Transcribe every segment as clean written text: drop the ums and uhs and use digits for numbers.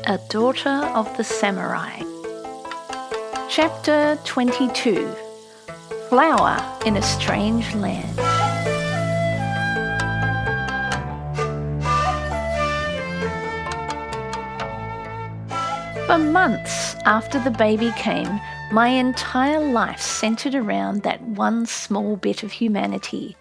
A Daughter of the Samurai. Chapter 22. Flower in a Strange Land. For months after the baby came, my entire life centered around that one small bit of humanity.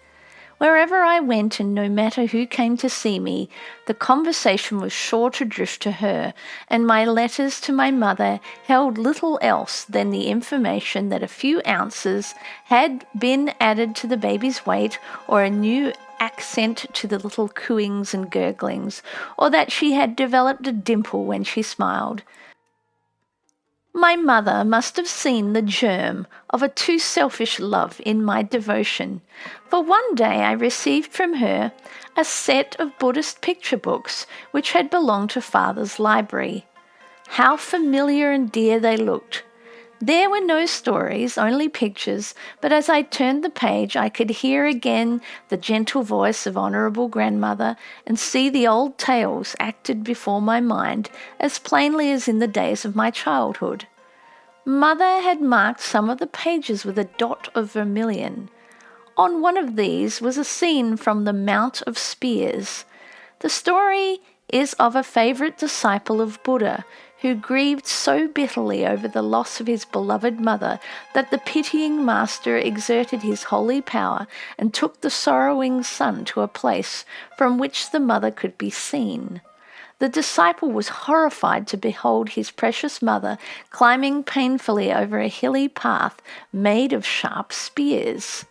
Wherever I went and no matter who came to see me, the conversation was sure to drift to her, and my letters to my mother held little else than the information that a few ounces had been added to the baby's weight, or a new accent to the little cooings and gurglings, or that she had developed a dimple when she smiled. My mother must have seen the germ of a too selfish love in my devotion, for one day I received from her a set of Buddhist picture books which had belonged to Father's library. How familiar and dear they looked. There were no stories, only pictures, but as I turned the page I could hear again the gentle voice of Honourable Grandmother and see the old tales acted before my mind as plainly as in the days of my childhood. Mother had marked some of the pages with a dot of vermilion. On one of these was a scene from the Mount of Spears. The story is of a favourite disciple of Buddha who grieved so bitterly over the loss of his beloved mother that the pitying master exerted his holy power and took the sorrowing son to a place from which the mother could be seen. The disciple was horrified to behold his precious mother climbing painfully over a hilly path made of sharp spears.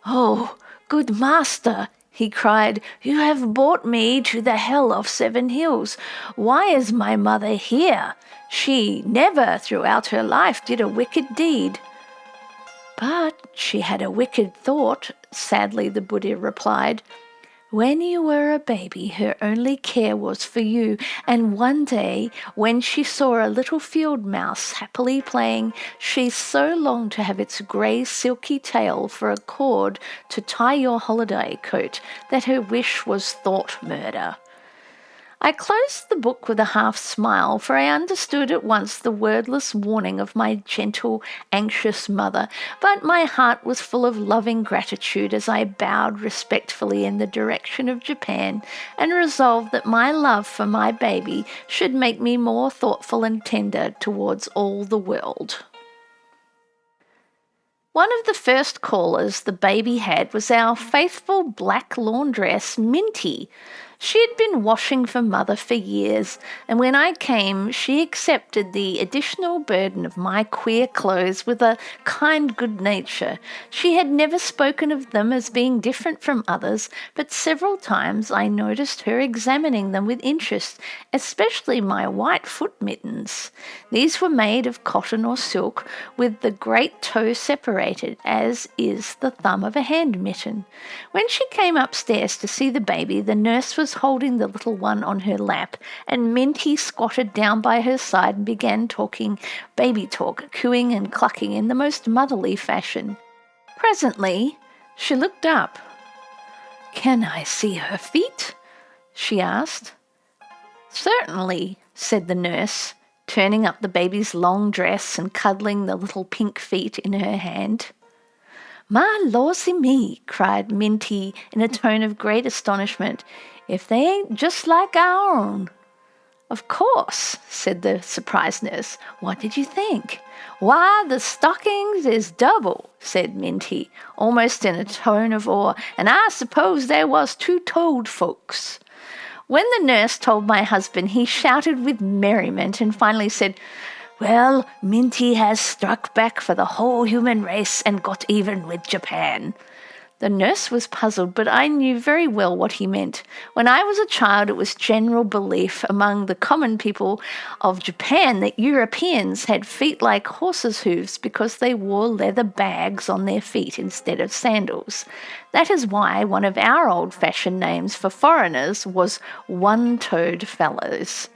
"Oh, good master," he cried, "you have brought me to the hell of 7 hills. Why is my mother here? She never throughout her life did a wicked deed." "But she had a wicked thought," sadly the Buddha replied. "When you were a baby, her only care was for you, and one day, when she saw a little field mouse happily playing, she so longed to have its grey silky tail for a cord to tie your holiday coat that her wish was thought murder." I closed the book with a half smile, for I understood at once the wordless warning of my gentle, anxious mother, but my heart was full of loving gratitude as I bowed respectfully in the direction of Japan and resolved that my love for my baby should make me more thoughtful and tender towards all the world. One of the first callers the baby had was our faithful black laundress, Minty. She had been washing for Mother for years, and when I came, she accepted the additional burden of my queer clothes with a kind good nature. She had never spoken of them as being different from others, but several times I noticed her examining them with interest, especially my white foot mittens. These were made of cotton or silk, with the great toe separated, as is the thumb of a hand mitten. When she came upstairs to see the baby, the nurse was holding the little one on her lap, and Minty squatted down by her side and began talking baby talk, cooing and clucking in the most motherly fashion. Presently, she looked up. "Can I see her feet?" she asked. "Certainly," said the nurse, turning up the baby's long dress and cuddling the little pink feet in her hand. "My lawsy me," cried Minty in a tone of great astonishment, "if they ain't just like our own." "Of course," said the surprised nurse. "What did you think?" "Why, the stockings is double," said Minty, almost in a tone of awe, "and I suppose there was 2-toed folks." When the nurse told my husband, he shouted with merriment and finally said, "Well, Minty has struck back for the whole human race and got even with Japan." The nurse was puzzled, but I knew very well what he meant. When I was a child, it was general belief among the common people of Japan that Europeans had feet like horses' hooves because they wore leather bags on their feet instead of sandals. That is why one of our old-fashioned names for foreigners was one-toed fellows.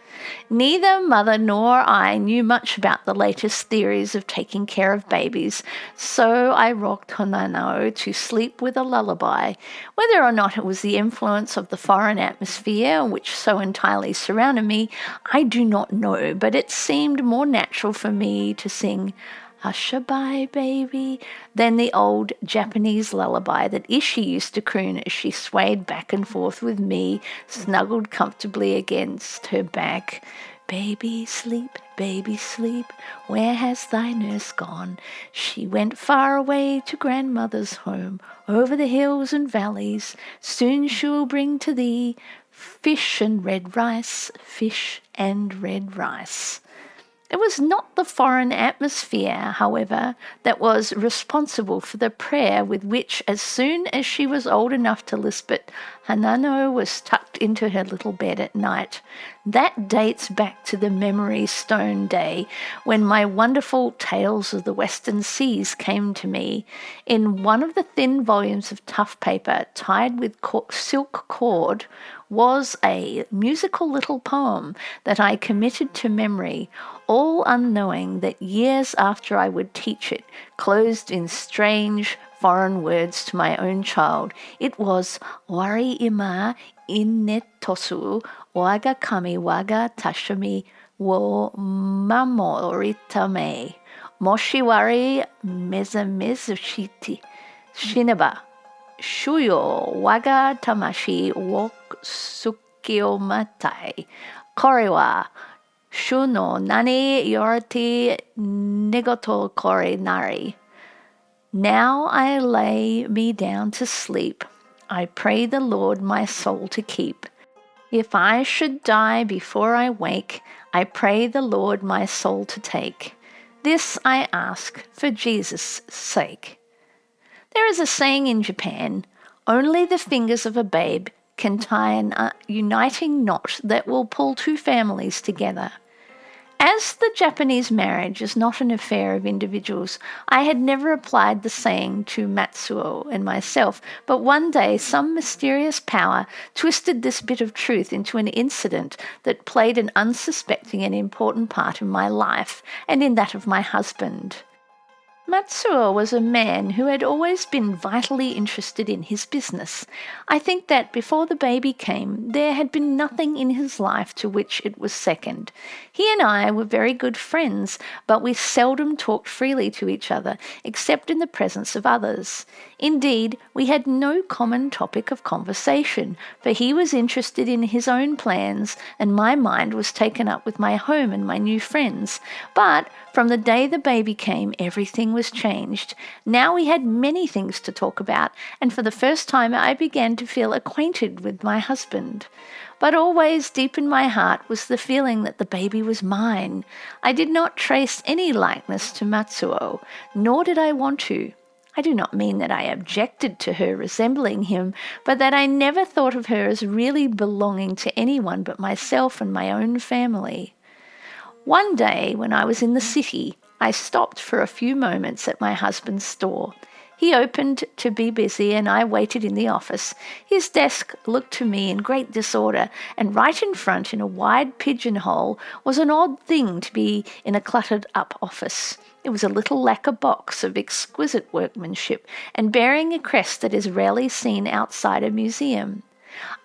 Neither mother nor I knew much about the latest theories of taking care of babies, so I rocked Hanano to sleep with a lullaby. Whether or not it was the influence of the foreign atmosphere which so entirely surrounded me, I do not know, but it seemed more natural for me to sing "Hushaby, baby," than the old Japanese lullaby that Ishi used to croon as she swayed back and forth with me, snuggled comfortably against her back. Baby, sleep, where has thy nurse gone? She went far away to grandmother's home, over the hills and valleys. Soon she will bring to thee fish and red rice, fish and red rice. It was not the foreign atmosphere, however, that was responsible for the prayer with which, as soon as she was old enough to lisp it, Hanano was tucked into her little bed at night. That dates back to the memory stone day when my wonderful Tales of the Western Seas came to me. In one of the thin volumes of tough paper tied with silk cord was a musical little poem that I committed to memory, all unknowing that years after I would teach it, closed in strange foreign words to my own child. It was "Wari ima inetosu waga kami waga tashami wo mamoritame moshiwari mezamizushiti shinaba shuyo waga tamashi wo tsukiomatai korewa shuno nani yorati negoto kore nari." Now I lay me down to sleep. I pray the Lord my soul to keep. If I should die before I wake, I pray the Lord my soul to take. This I ask for Jesus' sake. There is a saying in Japan, only the fingers of a babe can tie an uniting knot that will pull two families together. As the Japanese marriage is not an affair of individuals, I had never applied the saying to Matsuo and myself, but one day some mysterious power twisted this bit of truth into an incident that played an unsuspecting and important part in my life and in that of my husband. Matsuo was a man who had always been vitally interested in his business. I think that before the baby came, there had been nothing in his life to which it was second. He and I were very good friends, but we seldom talked freely to each other, except in the presence of others. Indeed, we had no common topic of conversation, for he was interested in his own plans, and my mind was taken up with my home and my new friends. But from the day the baby came, everything was changed. Now we had many things to talk about, and for the first time I began to feel acquainted with my husband. But always deep in my heart was the feeling that the baby was mine. I did not trace any likeness to Matsuo, nor did I want to. I do not mean that I objected to her resembling him, but that I never thought of her as really belonging to anyone but myself and my own family. One day, when I was in the city, I stopped for a few moments at my husband's store. He opened to be busy, and I waited in the office. His desk looked to me in great disorder, and right in front, in a wide pigeonhole, was an odd thing to be in a cluttered-up office. It was a little lacquer box of exquisite workmanship, and bearing a crest that is rarely seen outside a museum.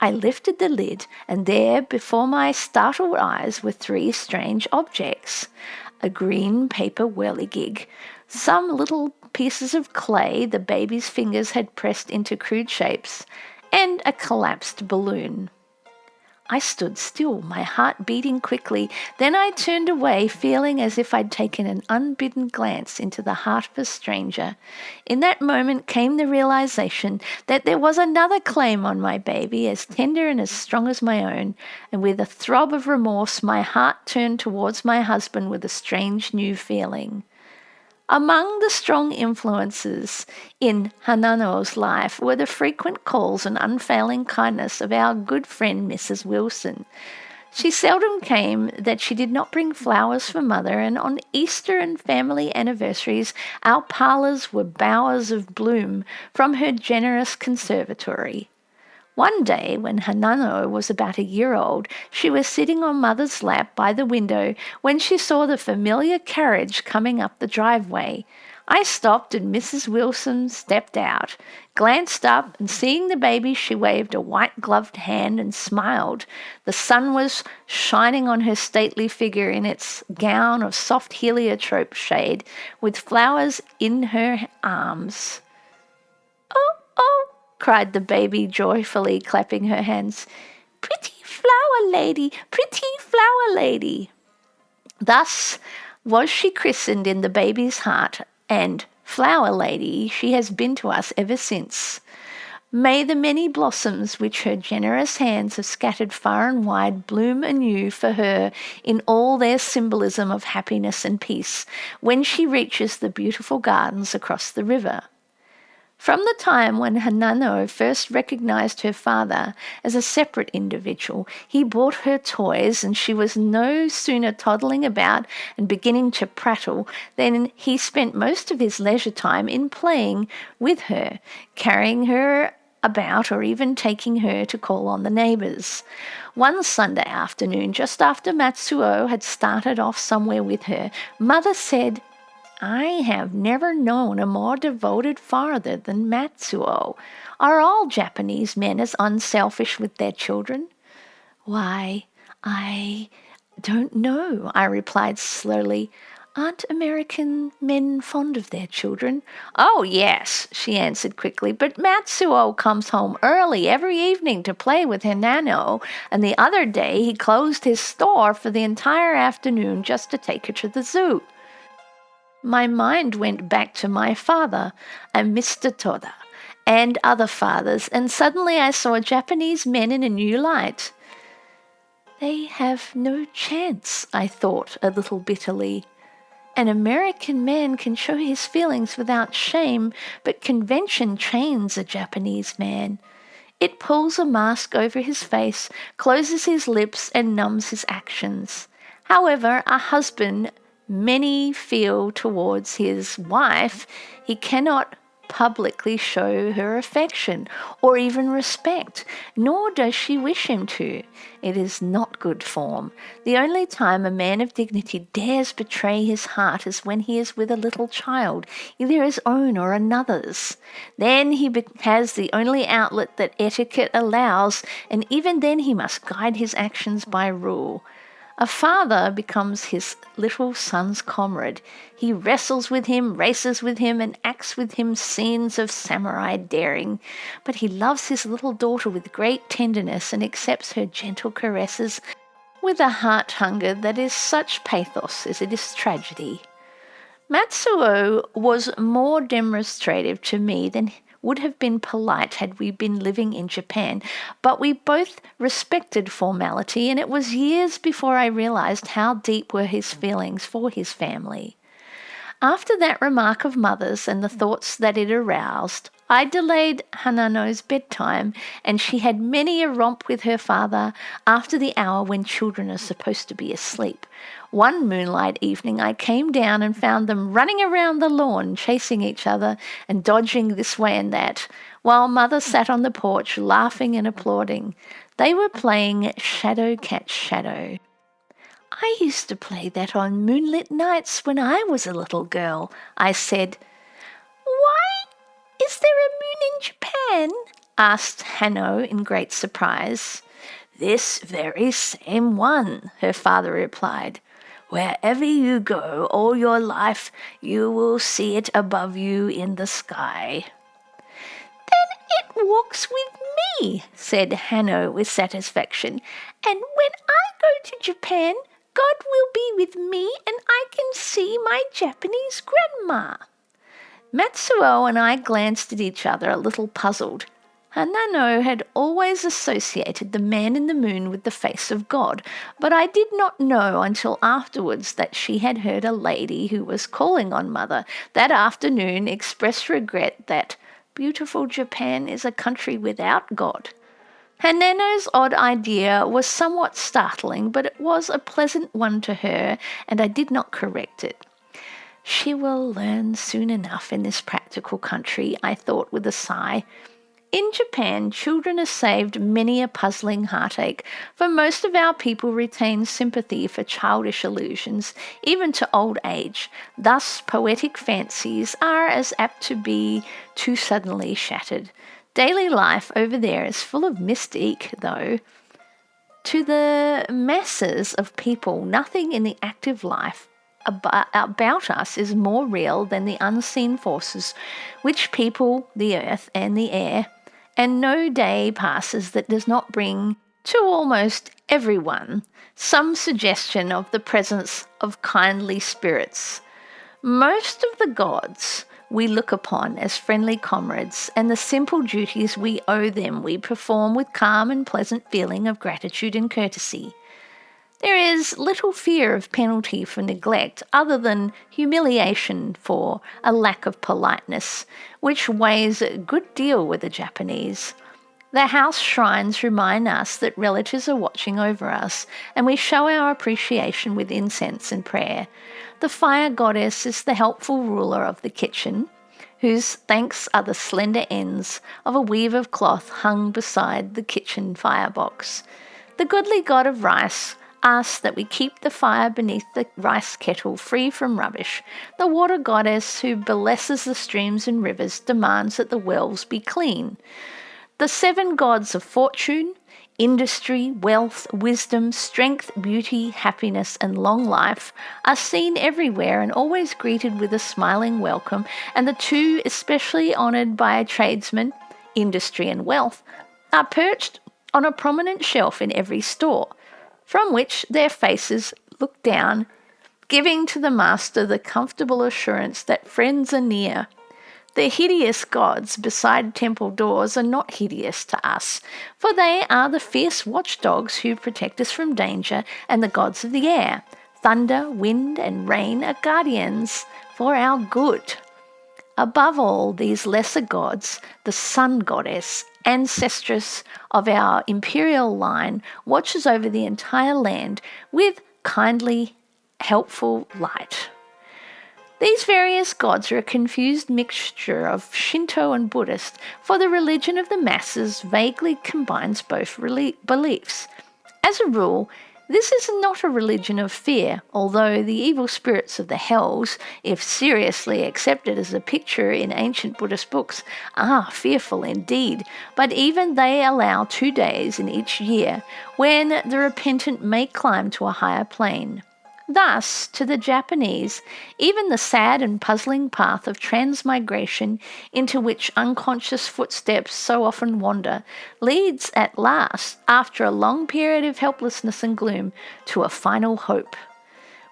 I lifted the lid, and there before my startled eyes were three strange objects: a green paper whirligig, some little pieces of clay the baby's fingers had pressed into crude shapes, and a collapsed balloon. I stood still, my heart beating quickly. Then I turned away, feeling as if I'd taken an unbidden glance into the heart of a stranger. In that moment came the realization that there was another claim on my baby, as tender and as strong as my own, and with a throb of remorse my heart turned towards my husband with a strange new feeling. Among the strong influences in Hanano's life were the frequent calls and unfailing kindness of our good friend Mrs. Wilson. She seldom came that she did not bring flowers for mother, and on Easter and family anniversaries our parlours were bowers of bloom from her generous conservatory. One day, when Hanano was about a year old, she was sitting on Mother's lap by the window when she saw the familiar carriage coming up the driveway. I stopped and Mrs. Wilson stepped out, glanced up, and seeing the baby, she waved a white-gloved hand and smiled. The sun was shining on her stately figure in its gown of soft heliotrope shade, with flowers in her arms. "Oh, oh!" cried the baby joyfully, clapping her hands. "Pretty flower lady, pretty flower lady." Thus was she christened in the baby's heart, and flower lady she has been to us ever since. May the many blossoms which her generous hands have scattered far and wide bloom anew for her in all their symbolism of happiness and peace when she reaches the beautiful gardens across the river. From the time when Hanano first recognized her father as a separate individual, he bought her toys, and she was no sooner toddling about and beginning to prattle than he spent most of his leisure time in playing with her, carrying her about, or even taking her to call on the neighbours. One Sunday afternoon, just after Matsuo had started off somewhere with her, Mother said, "I have never known a more devoted father than Matsuo. Are all Japanese men as unselfish with their children?" "Why, I don't know," I replied slowly. "Aren't American men fond of their children?" "Oh, yes," she answered quickly, "but Matsuo comes home early every evening to play with Hanano, and the other day he closed his store for the entire afternoon just to take her to the zoo." My mind went back to my father and Mr. Toda and other fathers, and suddenly I saw Japanese men in a new light. They have no chance, I thought a little bitterly. An American man can show his feelings without shame, but convention trains a Japanese man. It pulls a mask over his face, closes his lips, and numbs his actions. However, a husband many feel towards his wife, he cannot publicly show her affection or even respect, nor does she wish him to. It is not good form. The only time a man of dignity dares betray his heart is when he is with a little child, either his own or another's. Then he has the only outlet that etiquette allows, and even then he must guide his actions by rule. A father becomes his little son's comrade. He wrestles with him, races with him, and acts with him scenes of samurai daring. But he loves his little daughter with great tenderness and accepts her gentle caresses with a heart hunger that is such pathos as it is tragedy. Matsuo was more demonstrative to me than would have been polite had we been living in Japan, but we both respected formality, and it was years before I realized how deep were his feelings for his family. After that remark of Mother's and the thoughts that it aroused, I delayed Hanano's bedtime, and she had many a romp with her father after the hour when children are supposed to be asleep. One moonlight evening I came down and found them running around the lawn, chasing each other and dodging this way and that, while Mother sat on the porch laughing and applauding. They were playing Shadow Catch Shadow. "I used to play that on moonlit nights when I was a little girl," I said. "Why, is there a moon in Japan?" asked Hanno in great surprise. "This very same one," her father replied. "Wherever you go all your life, you will see it above you in the sky." "Then it walks with me," said Hanno with satisfaction. "And when I go to Japan, God will be with me and I can see my Japanese grandma." Matsuo and I glanced at each other a little puzzled. Hanano had always associated the man in the moon with the face of God, but I did not know until afterwards that she had heard a lady who was calling on Mother that afternoon express regret that beautiful Japan is a country without God. Hanano's odd idea was somewhat startling, but it was a pleasant one to her, and I did not correct it. She will learn soon enough in this practical country, I thought with a sigh. In Japan, children are saved many a puzzling heartache, for most of our people retain sympathy for childish illusions, even to old age. Thus, poetic fancies are as apt to be too suddenly shattered. Daily life over there is full of mystique, though. To the masses of people, nothing in the active life about us is more real than the unseen forces which people the earth and the air, and no day passes that does not bring to almost everyone some suggestion of the presence of kindly spirits. Most of the gods we look upon as friendly comrades, and the simple duties we owe them we perform with calm and pleasant feeling of gratitude and courtesy. There is little fear of penalty for neglect other than humiliation for a lack of politeness, which weighs a good deal with the Japanese. The house shrines remind us that relatives are watching over us, and we show our appreciation with incense and prayer. The fire goddess is the helpful ruler of the kitchen, whose thanks are the slender ends of a weave of cloth hung beside the kitchen firebox. The goodly god of rice asks that we keep the fire beneath the rice kettle free from rubbish. The water goddess, who blesses the streams and rivers, demands that the wells be clean. The 7 gods of fortune, industry, wealth, wisdom, strength, beauty, happiness, and long life are seen everywhere and always greeted with a smiling welcome, and the 2 especially honoured by tradesmen, industry and wealth, are perched on a prominent shelf in every store, from which their faces look down, giving to the master the comfortable assurance that friends are near. The hideous gods beside temple doors are not hideous to us, for they are the fierce watchdogs who protect us from danger, and the gods of the air, thunder, wind, and rain, are guardians for our good. Above all these lesser gods, the sun goddess, ancestress of our imperial line, watches over the entire land with kindly, helpful light. These various gods are a confused mixture of Shinto and Buddhist, for the religion of the masses vaguely combines both beliefs. As a rule, this is not a religion of fear, although the evil spirits of the hells, if seriously accepted as a picture in ancient Buddhist books, are fearful indeed, but even they allow 2 days in each year when the repentant may climb to a higher plane. Thus, to the Japanese, even the sad and puzzling path of transmigration into which unconscious footsteps so often wander leads at last, after a long period of helplessness and gloom, to a final hope.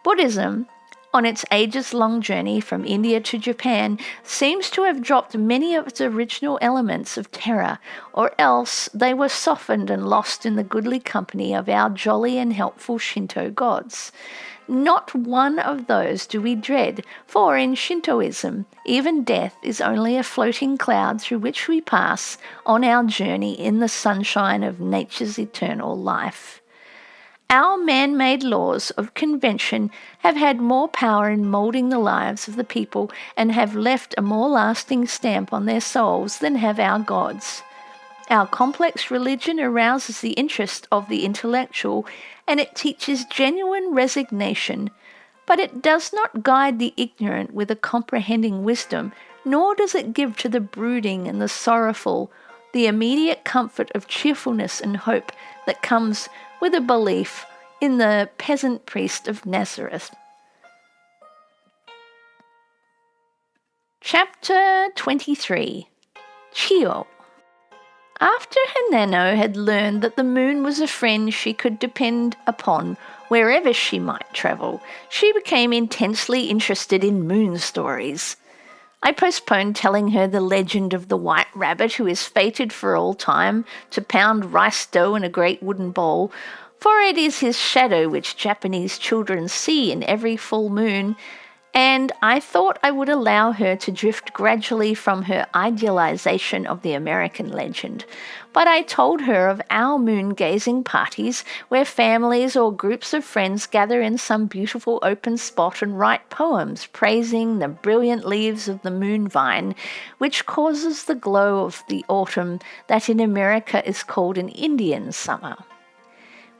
Buddhism, on its ages-long journey from India to Japan, seems to have dropped many of its original elements of terror, or else they were softened and lost in the goodly company of our jolly and helpful Shinto gods. Not one of those do we dread, for in Shintoism, even death is only a floating cloud through which we pass on our journey in the sunshine of nature's eternal life. Our man-made laws of convention have had more power in moulding the lives of the people and have left a more lasting stamp on their souls than have our gods. Our complex religion arouses the interest of the intellectual, and it teaches genuine resignation, but it does not guide the ignorant with a comprehending wisdom, nor does it give to the brooding and the sorrowful the immediate comfort of cheerfulness and hope that comes with a belief in the peasant priest of Nazareth. Chapter 23. Chiyo. After Hanano had learned that the moon was a friend she could depend upon wherever she might travel, she became intensely interested in moon stories. I postponed telling her the legend of the white rabbit who is fated for all time to pound rice dough in a great wooden bowl, for it is his shadow which Japanese children see in every full moon, and I thought I would allow her to drift gradually from her idealization of the American legend. But I told her of our moon-gazing parties where families or groups of friends gather in some beautiful open spot and write poems praising the brilliant leaves of the moon vine, which causes the glow of the autumn that in America is called an Indian summer.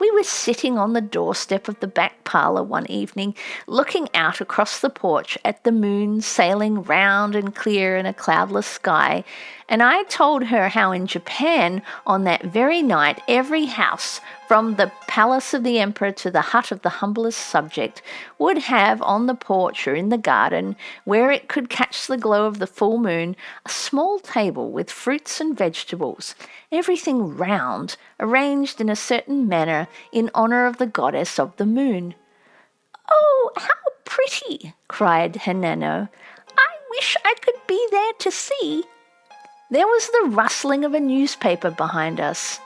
We were sitting on the doorstep of the back parlour one evening, looking out across the porch at the moon sailing round and clear in a cloudless sky, and I told her how in Japan, on that very night, every house, from the palace of the emperor to the hut of the humblest subject, would have on the porch or in the garden, where it could catch the glow of the full moon, a small table with fruits and vegetables, everything round, arranged in a certain manner in honour of the goddess of the moon. "Oh, how pretty!" cried Hanano. "I wish I could be there to see." There was the rustling of a newspaper behind us.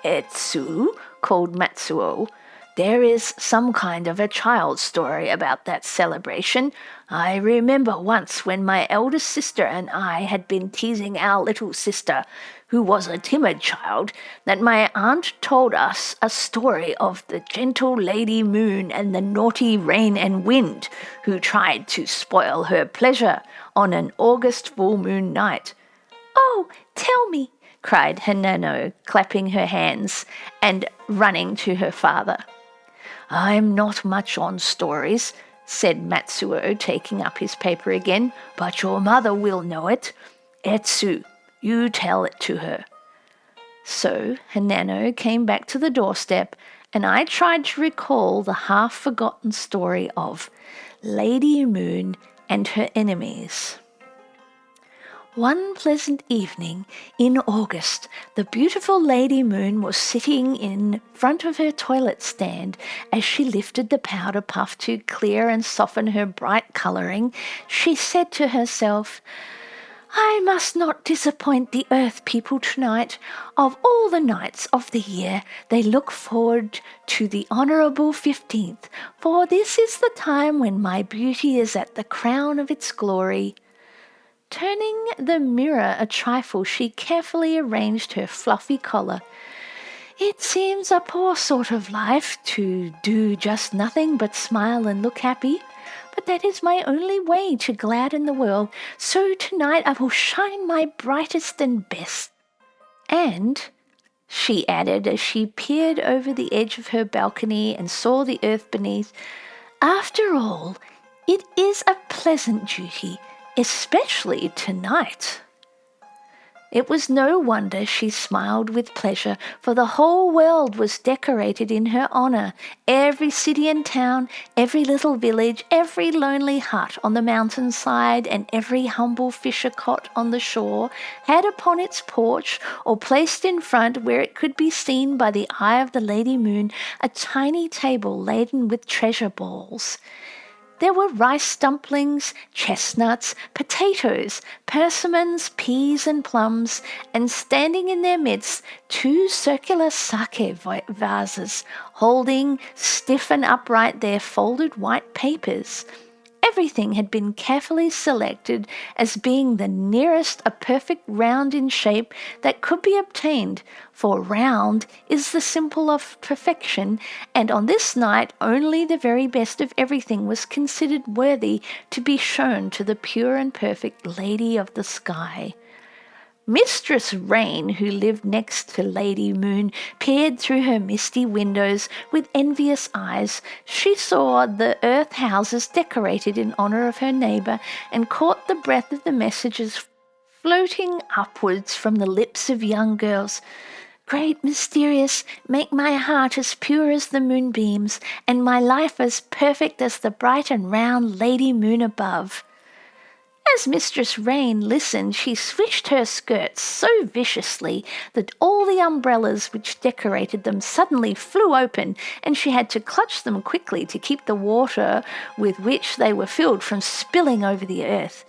"Etsu," called Matsuo, "there is some kind of a child's story about that celebration. I remember once when my eldest sister and I had been teasing our little sister, who was a timid child, that my aunt told us a story of the gentle Lady Moon and the naughty rain and wind, who tried to spoil her pleasure on an August full moon night." "Oh, tell me," cried Hanano, clapping her hands and running to her father. "I'm not much on stories," said Matsuo, taking up his paper again, "but your mother will know it. Etsu, you tell it to her." So Hanano came back to the doorstep, and I tried to recall the half-forgotten story of Lady Moon and her enemies. One pleasant evening in August, the beautiful Lady Moon was sitting in front of her toilet stand. As she lifted the powder puff to clear and soften her bright colouring, she said to herself, "I must not disappoint the Earth people tonight. Of all the nights of the year, they look forward to the honourable 15th, for this is the time when my beauty is at the crown of its glory." Turning the mirror a trifle, she carefully arranged her fluffy collar. "It seems a poor sort of life to do just nothing but smile and look happy, but that is my only way to gladden the world, so tonight I will shine my brightest and best." And, she added as she peered over the edge of her balcony and saw the earth beneath, "after all, it is a pleasant duty, especially tonight." It was no wonder she smiled with pleasure, for the whole world was decorated in her honour. Every city and town, every little village, every lonely hut on the mountainside, and every humble fisher cot on the shore had upon its porch, or placed in front where it could be seen by the eye of the Lady Moon, a tiny table laden with treasure balls. There were rice dumplings, chestnuts, potatoes, persimmons, peas and plums, and standing in their midst 2 circular sake vases, holding stiff and upright their folded white papers. Everything had been carefully selected as being the nearest a perfect round in shape that could be obtained, for round is the symbol of perfection, and on this night only the very best of everything was considered worthy to be shown to the pure and perfect Lady of the Sky. Mistress Rain, who lived next to Lady Moon, peered through her misty windows with envious eyes. She saw the earth houses decorated in honour of her neighbour, and caught the breath of the messages floating upwards from the lips of young girls. "Great Mysterious, make my heart as pure as the moonbeams, and my life as perfect as the bright and round Lady Moon above." As Mistress Rain listened, she swished her skirts so viciously that all the umbrellas which decorated them suddenly flew open, and she had to clutch them quickly to keep the water with which they were filled from spilling over the earth.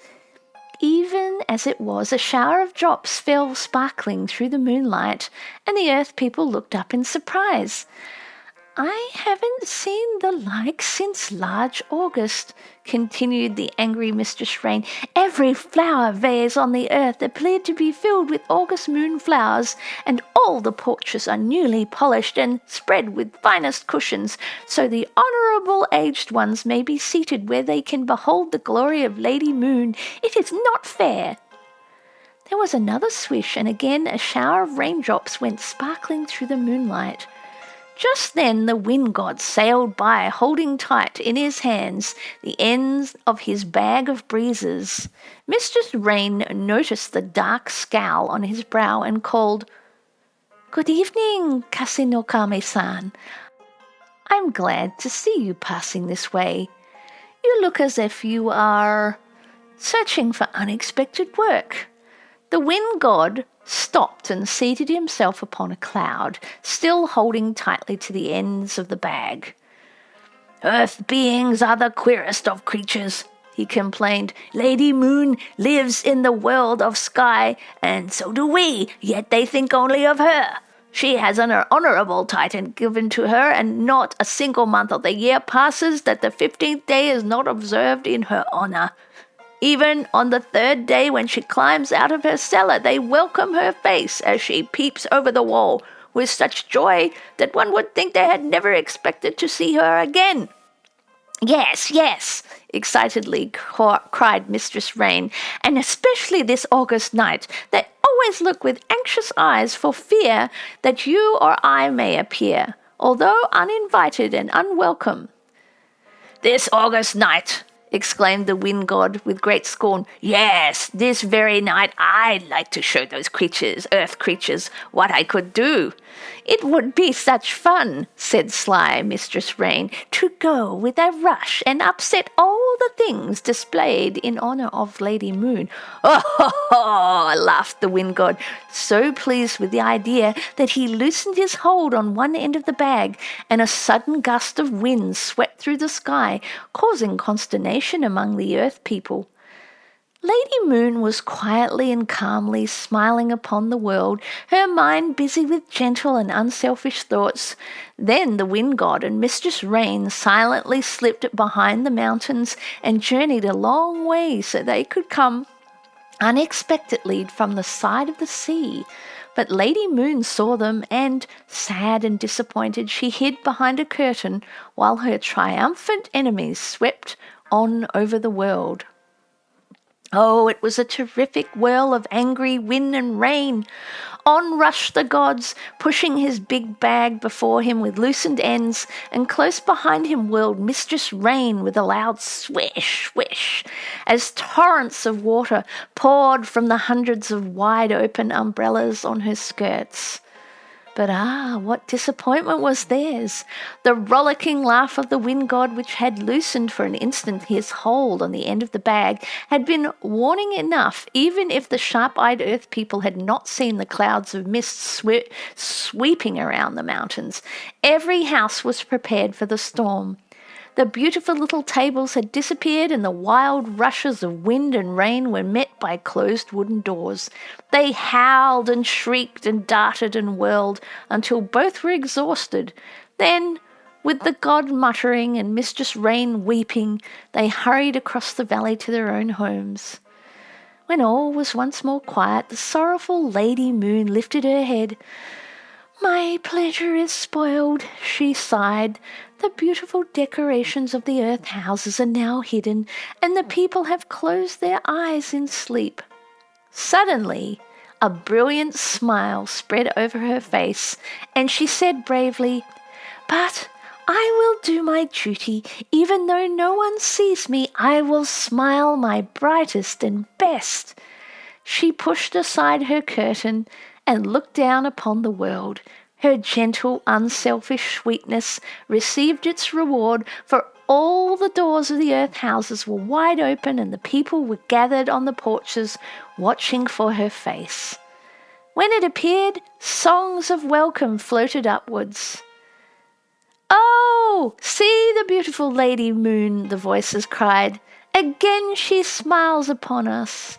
Even as it was, a shower of drops fell sparkling through the moonlight, and the earth people looked up in surprise. I haven't seen the like since large August, continued the angry Mistress Rain. Every flower vase on the earth appeared to be filled with August moon flowers, and all the porches are newly polished and spread with finest cushions, so the honourable aged ones may be seated where they can behold the glory of Lady Moon. It is not fair. There was another swish, and again a shower of raindrops went sparkling through the moonlight. Just then the wind god sailed by, holding tight in his hands the ends of his bag of breezes. Mistress Rain noticed the dark scowl on his brow and called, "Good evening, Kasinokame-san. I'm glad to see you passing this way. You look as if you are searching for unexpected work." The wind god stopped and seated himself upon a cloud, still holding tightly to the ends of the bag. "Earth beings are the queerest of creatures," he complained. "Lady Moon lives in the world of sky, and so do we, yet they think only of her. She has an honourable title given to her, and not a single month of the year passes that the 15th day is not observed in her honour. Even on the 3rd day, when she climbs out of her cellar, they welcome her face as she peeps over the wall with such joy that one would think they had never expected to see her again." "Yes, yes," excitedly cried Mistress Rain, "and especially this August night. They always look with anxious eyes for fear that you or I may appear, although uninvited and unwelcome." "This August night!" exclaimed the wind god with great scorn. "Yes, this very night I'd like to show those creatures, earth creatures, what I could do." "It would be such fun," said sly Mistress Rain, "to go with a rush and upset all the things displayed in honour of Lady Moon." "Oh, ho, ho!" laughed the wind god, so pleased with the idea that he loosened his hold on one end of the bag, and a sudden gust of wind swept through the sky, causing consternation among the earth people. Lady Moon was quietly and calmly smiling upon the world, her mind busy with gentle and unselfish thoughts. Then the wind god and Mistress Rain silently slipped behind the mountains and journeyed a long way so they could come unexpectedly from the side of the sea. But Lady Moon saw them, and, sad and disappointed, she hid behind a curtain while her triumphant enemies swept on over the world. Oh, it was a terrific whirl of angry wind and rain. On rushed the gods, pushing his big bag before him with loosened ends, and close behind him whirled Mistress Rain with a loud swish, swish, as torrents of water poured from the hundreds of wide-open umbrellas on her skirts. But what disappointment was theirs! The rollicking laugh of the wind god, which had loosened for an instant his hold on the end of the bag, had been warning enough, even if the sharp-eyed earth people had not seen the clouds of mist sweeping around the mountains. Every house was prepared for the storm. The beautiful little tables had disappeared, and the wild rushes of wind and rain were met by closed wooden doors. They howled and shrieked and darted and whirled until both were exhausted. Then, with the god muttering and Mistress Rain weeping, they hurried across the valley to their own homes. When all was once more quiet, the sorrowful Lady Moon lifted her head. "My pleasure is spoiled," she sighed. "The beautiful decorations of the earth houses are now hidden, and the people have closed their eyes in sleep." Suddenly, a brilliant smile spread over her face, and she said bravely, "But I will do my duty. Even though no one sees me, I will smile my brightest and best." She pushed aside her curtain and looked down upon the world. Her gentle, unselfish sweetness received its reward, for all the doors of the earth houses were wide open, and the people were gathered on the porches, watching for her face. When it appeared, songs of welcome floated upwards. "Oh, see the beautiful Lady Moon," the voices cried. "Again she smiles upon us.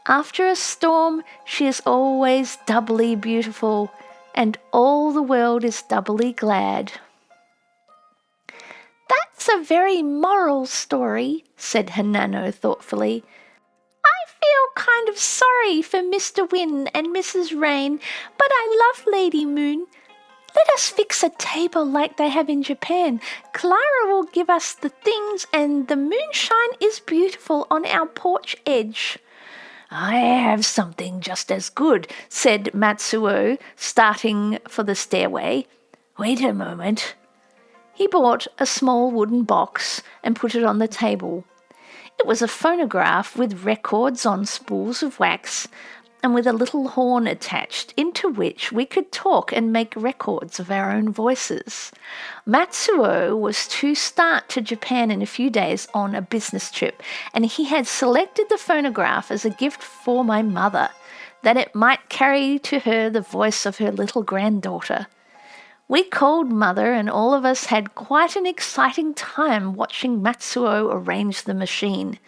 After a storm, she is always doubly beautiful, and all the world is doubly glad." That's a very moral story, said Hanano thoughtfully. I feel kind of sorry for Mr. Wynne and Mrs. Rain, but I love Lady Moon. Let us fix a table like they have in Japan. Clara will give us the things and the moonshine is beautiful on our porch edge. I have something just as good, said Matsuo, starting for the stairway. Wait a moment. He bought a small wooden box and put it on the table. It was a phonograph with records on spools of wax and with a little horn attached into which we could talk and make records of our own voices. Matsuo was to start to Japan in a few days on a business trip, and he had selected the phonograph as a gift for my mother, that it might carry to her the voice of her little granddaughter. We called Mother, and all of us had quite an exciting time watching Matsuo arrange the machine.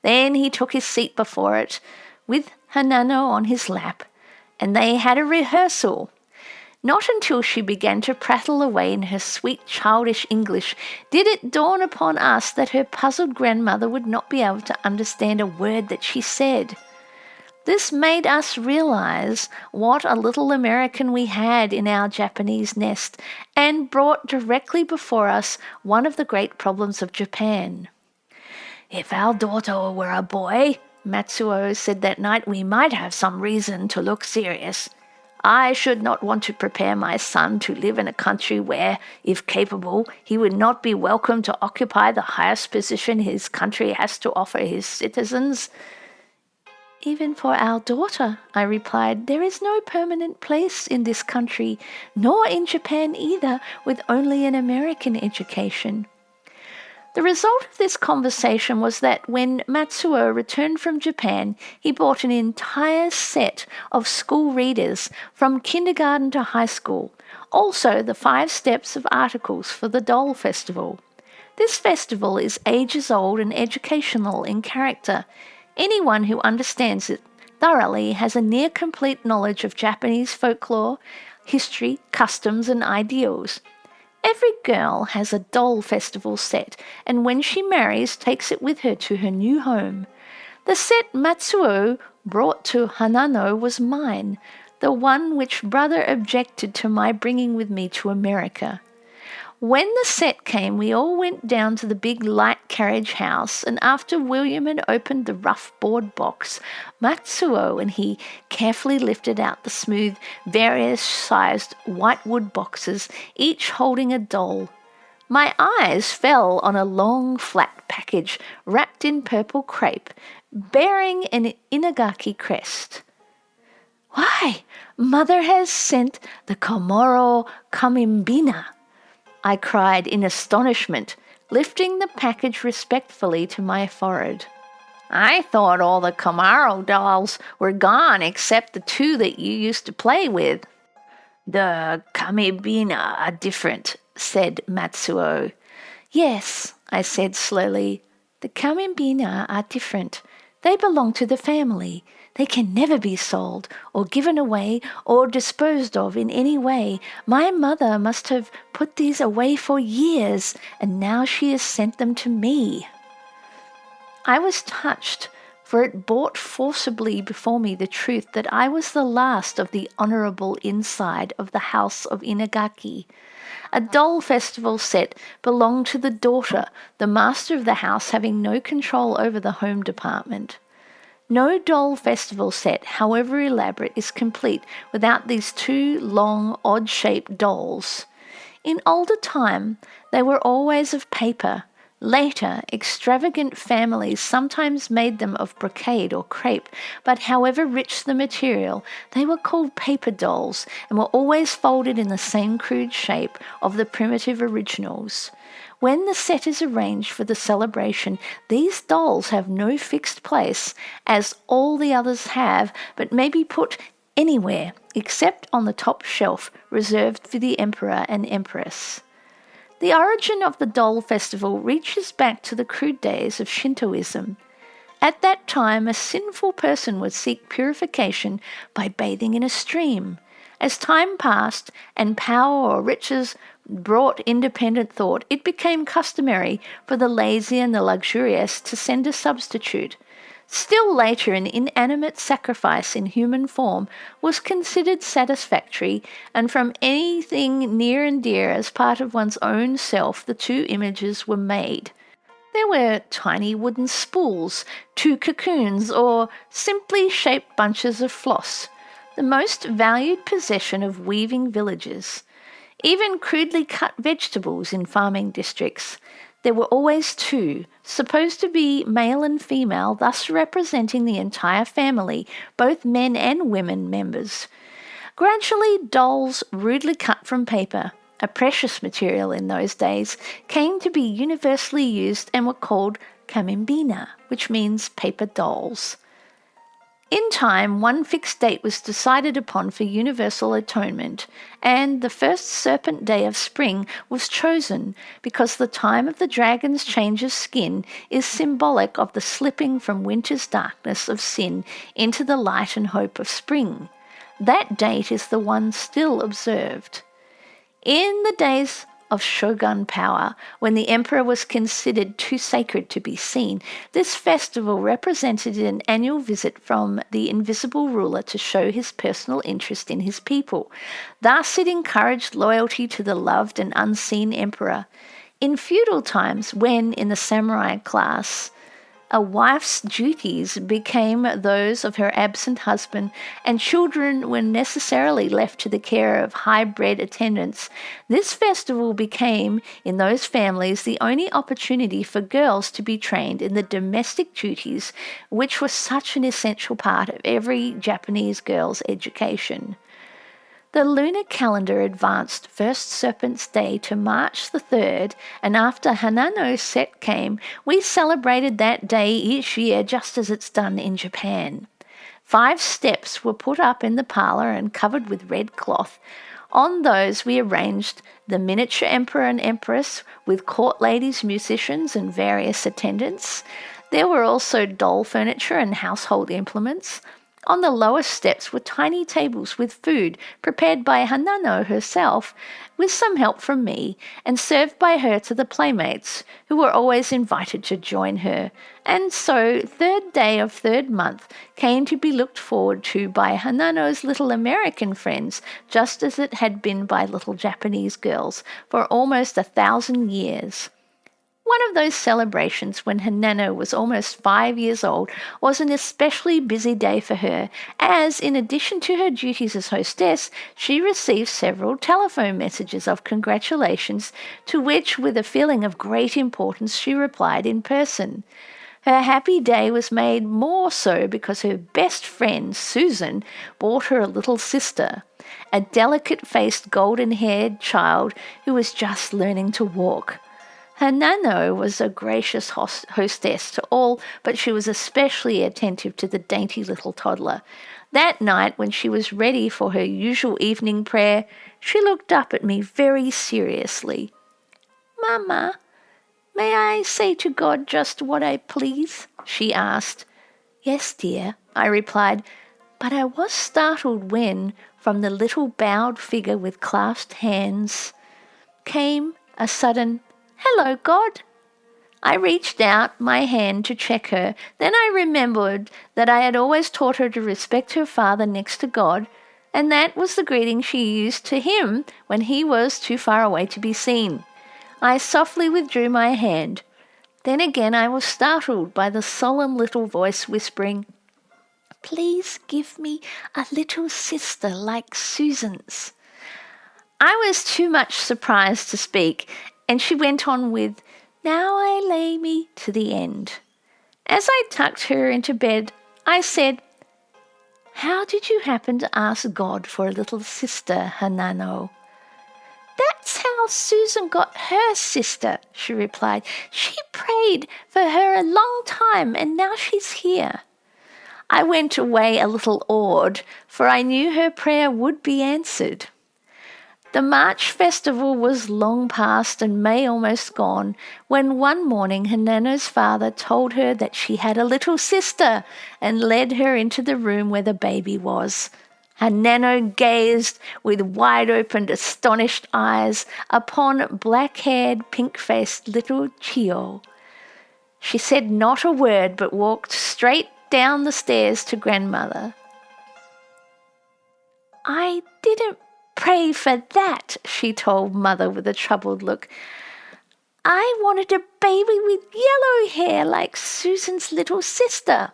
Then he took his seat before it, with Hanano on his lap, and they had a rehearsal. Not until she began to prattle away in her sweet childish English did it dawn upon us that her puzzled grandmother would not be able to understand a word that she said. This made us realize what a little American we had in our Japanese nest, and brought directly before us one of the great problems of Japan. If our daughter were a boy, Matsuo said that night, we might have some reason to look serious. I should not want to prepare my son to live in a country where, if capable, he would not be welcome to occupy the highest position his country has to offer his citizens. Even for our daughter, I replied, there is no permanent place in this country, nor in Japan either, with only an American education. The result of this conversation was that when Matsuo returned from Japan, he bought an entire set of school readers from kindergarten to high school, also the 5 steps of articles for the Doll Festival. This festival is ages old and educational in character. Anyone who understands it thoroughly has a near-complete knowledge of Japanese folklore, history, customs, and ideals. Every girl has a doll festival set, and when she marries, takes it with her to her new home. The set Matsuo brought to Hanano was mine, the one which brother objected to my bringing with me to America. When the set came, we all went down to the big light carriage house, and after William had opened the rough board box, Matsuo and he carefully lifted out the smooth, various-sized white wood boxes, each holding a doll. My eyes fell on a long, flat package wrapped in purple crepe, bearing an Inagaki crest. Why, Mother has sent the Komoro Kamimbina, I cried in astonishment, lifting the package respectfully to my forehead. I thought all the Komoro dolls were gone except the 2 that you used to play with. The Kamibina are different, said Matsuo. Yes, I said slowly, the Kamibina are different. They belong to the family. They can never be sold or given away or disposed of in any way. My mother must have put these away for years, and now she has sent them to me. I was touched, for it brought forcibly before me the truth that I was the last of the honourable inside of the house of Inagaki. A doll festival set belonged to the daughter, the master of the house having no control over the home department. No doll festival set, however elaborate, is complete without these 2 long, odd-shaped dolls. In older time, they were always of paper. Later, extravagant families sometimes made them of brocade or crepe, but however rich the material, they were called paper dolls and were always folded in the same crude shape of the primitive originals. When the set is arranged for the celebration, these dolls have no fixed place, as all the others have, but may be put anywhere except on the top shelf reserved for the emperor and empress. The origin of the doll festival reaches back to the crude days of Shintoism. At that time, a sinful person would seek purification by bathing in a stream. As time passed and power or riches brought independent thought, it became customary for the lazy and the luxurious to send a substitute. Still later, an inanimate sacrifice in human form was considered satisfactory, and from anything near and dear as part of one's own self, the two images were made. There were tiny wooden spools, 2 cocoons, or simply shaped bunches of floss, the most valued possession of weaving villages. Even crudely cut vegetables in farming districts. There were always 2, supposed to be male and female, thus representing the entire family, both men and women members. Gradually, dolls rudely cut from paper, a precious material in those days, came to be universally used and were called kamimbina, which means paper dolls. In time, one fixed date was decided upon for universal atonement, and the first serpent day of spring was chosen because the time of the dragon's change of skin is symbolic of the slipping from winter's darkness of sin into the light and hope of spring. That date is the one still observed. In the days of shogun power, when the emperor was considered too sacred to be seen, this festival represented an annual visit from the invisible ruler to show his personal interest in his people. Thus it encouraged loyalty to the loved and unseen emperor. In feudal times, when in the samurai class, a wife's duties became those of her absent husband, and children were necessarily left to the care of high-bred attendants. This festival became, in those families, the only opportunity for girls to be trained in the domestic duties, which was such an essential part of every Japanese girl's education. The lunar calendar advanced first Serpent's Day to March the 3rd, and after Hanano Set came, we celebrated that day each year just as it's done in Japan. 5 steps were put up in the parlour and covered with red cloth. On those we arranged the miniature emperor and empress with court ladies, musicians, and various attendants. There were also doll furniture and household implements. On the lowest steps were tiny tables with food prepared by Hanano herself, with some help from me, and served by her to the playmates, who were always invited to join her. And so 3rd day of 3rd month came to be looked forward to by Hanano's little American friends, just as it had been by little Japanese girls for almost 1,000 years. One of those celebrations when Hanano was almost 5 years old was an especially busy day for her, as in addition to her duties as hostess, she received several telephone messages of congratulations, to which, with a feeling of great importance, she replied in person. Her happy day was made more so because her best friend, Susan, brought her a little sister, a delicate-faced, golden-haired child who was just learning to walk. Hanano was a gracious hostess to all, but she was especially attentive to the dainty little toddler. That night, when she was ready for her usual evening prayer, she looked up at me very seriously. "Mama, may I say to God just what I please?" she asked. "Yes, dear," I replied, but I was startled when, from the little bowed figure with clasped hands, came a sudden, "Hello, God." I reached out my hand to check her. Then I remembered that I had always taught her to respect her father next to God, and that was the greeting she used to him when he was too far away to be seen. I softly withdrew my hand. Then again I was startled by the solemn little voice whispering, "Please give me a little sister like Susan's." I was too much surprised to speak, and she went on with, "Now I lay me to the end." As I tucked her into bed, I said, "How did you happen to ask God for a little sister, Hanano?" "That's how Susan got her sister," she replied. "She prayed for her a long time, and now she's here." I went away a little awed, for I knew her prayer would be answered. The March festival was long past and May almost gone, when one morning Hanano's father told her that she had a little sister and led her into the room where the baby was. Hanano gazed with wide-opened, astonished eyes upon black-haired, pink-faced little Chio. She said not a word but walked straight down the stairs to grandmother. "I didn't pray for that," she told mother with a troubled look. "I wanted a baby with yellow hair like Susan's little sister."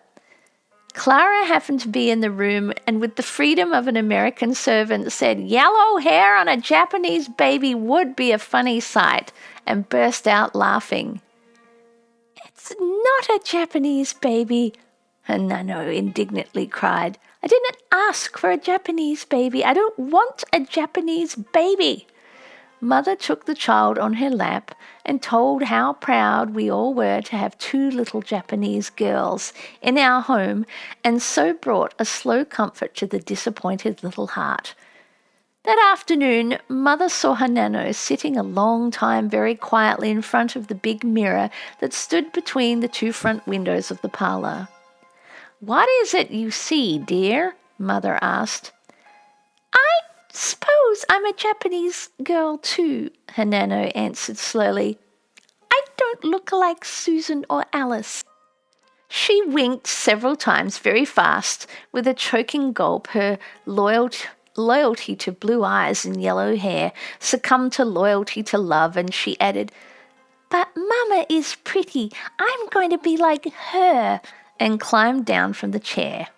Clara happened to be in the room and with the freedom of an American servant said, "Yellow hair on a Japanese baby would be a funny sight," and burst out laughing. "It's not a Japanese baby," Hanano indignantly cried. "I didn't ask for a Japanese baby. I don't want a Japanese baby." Mother took the child on her lap and told how proud we all were to have 2 little Japanese girls in our home, and so brought a slow comfort to the disappointed little heart. That afternoon, Mother saw Hanano sitting a long time very quietly in front of the big mirror that stood between the 2 front windows of the parlour. "What is it you see, dear?" Mother asked. "I suppose I'm a Japanese girl too," Hanano answered slowly. "I don't look like Susan or Alice." She winked several times very fast with a choking gulp. Her loyalty to blue eyes and yellow hair succumbed to loyalty to love, and she added, "But Mama is pretty. I'm going to be like her," and climbed down from the chair.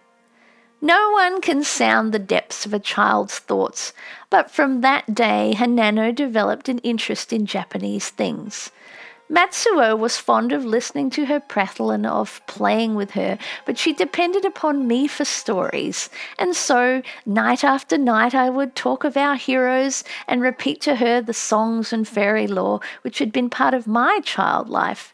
No one can sound the depths of a child's thoughts, but from that day Hanano developed an interest in Japanese things. Matsuo was fond of listening to her prattle and of playing with her, but she depended upon me for stories, and so night after night I would talk of our heroes and repeat to her the songs and fairy lore which had been part of my child life.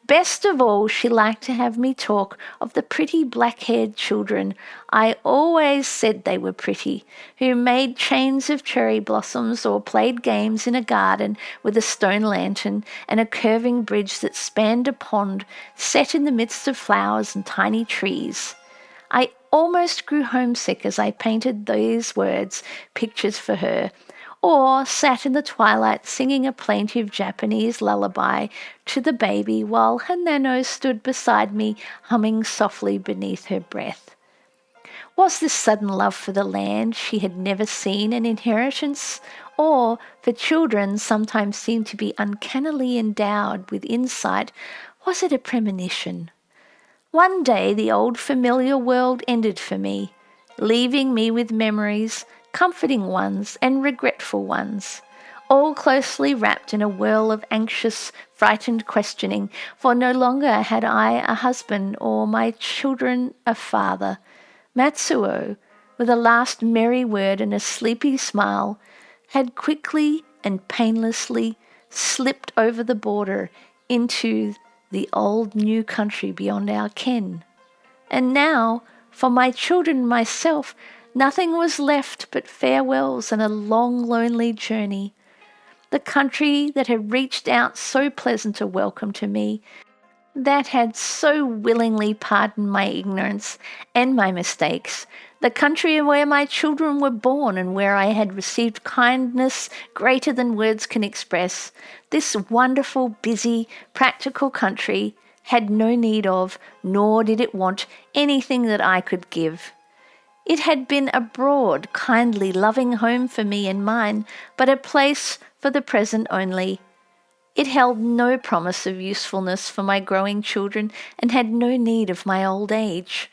Best of all, she liked to have me talk of the pretty black-haired children. I always said they were pretty, who made chains of cherry blossoms or played games in a garden with a stone lantern and a curving bridge that spanned a pond set in the midst of flowers and tiny trees. I almost grew homesick as I painted these pictures for her, or sat in the twilight singing a plaintive Japanese lullaby to the baby while Hanano stood beside me humming softly beneath her breath. Was this sudden love for the land she had never seen an inheritance, or, for children sometimes seem to be uncannily endowed with insight, was it a premonition? One day the old familiar world ended for me, leaving me with memories, comforting ones and regretful ones, all closely wrapped in a whirl of anxious, frightened questioning, for no longer had I a husband or my children a father. Matsuo, with a last merry word and a sleepy smile, had quickly and painlessly slipped over the border into the old new country beyond our ken. And now, for my children and myself, nothing was left but farewells and a long, lonely journey. The country that had reached out so pleasant a welcome to me, that had so willingly pardoned my ignorance and my mistakes, the country where my children were born and where I had received kindness greater than words can express, this wonderful, busy, practical country had no need of, nor did it want, anything that I could give. It had been a broad, kindly, loving home for me and mine, but a place for the present only. It held no promise of usefulness for my growing children and had no need of my old age.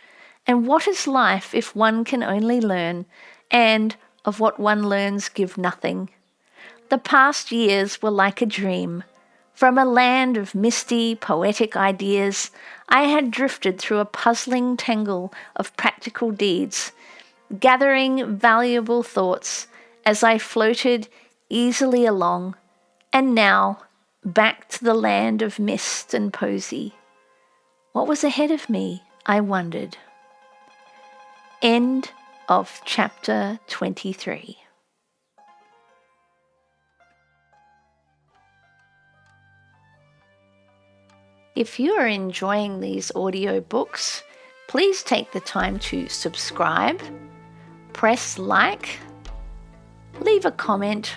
And what is life if one can only learn, and of what one learns give nothing? The past years were like a dream. From a land of misty, poetic ideas, I had drifted through a puzzling tangle of practical deeds, gathering valuable thoughts as I floated easily along, and now back to the land of mist and posy. What was ahead of me, I wondered. End of chapter 23. If you are enjoying these audiobooks, please take the time to subscribe, press like, leave a comment,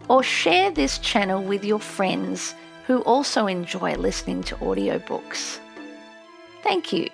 or share this channel with your friends who also enjoy listening to audiobooks. Thank you.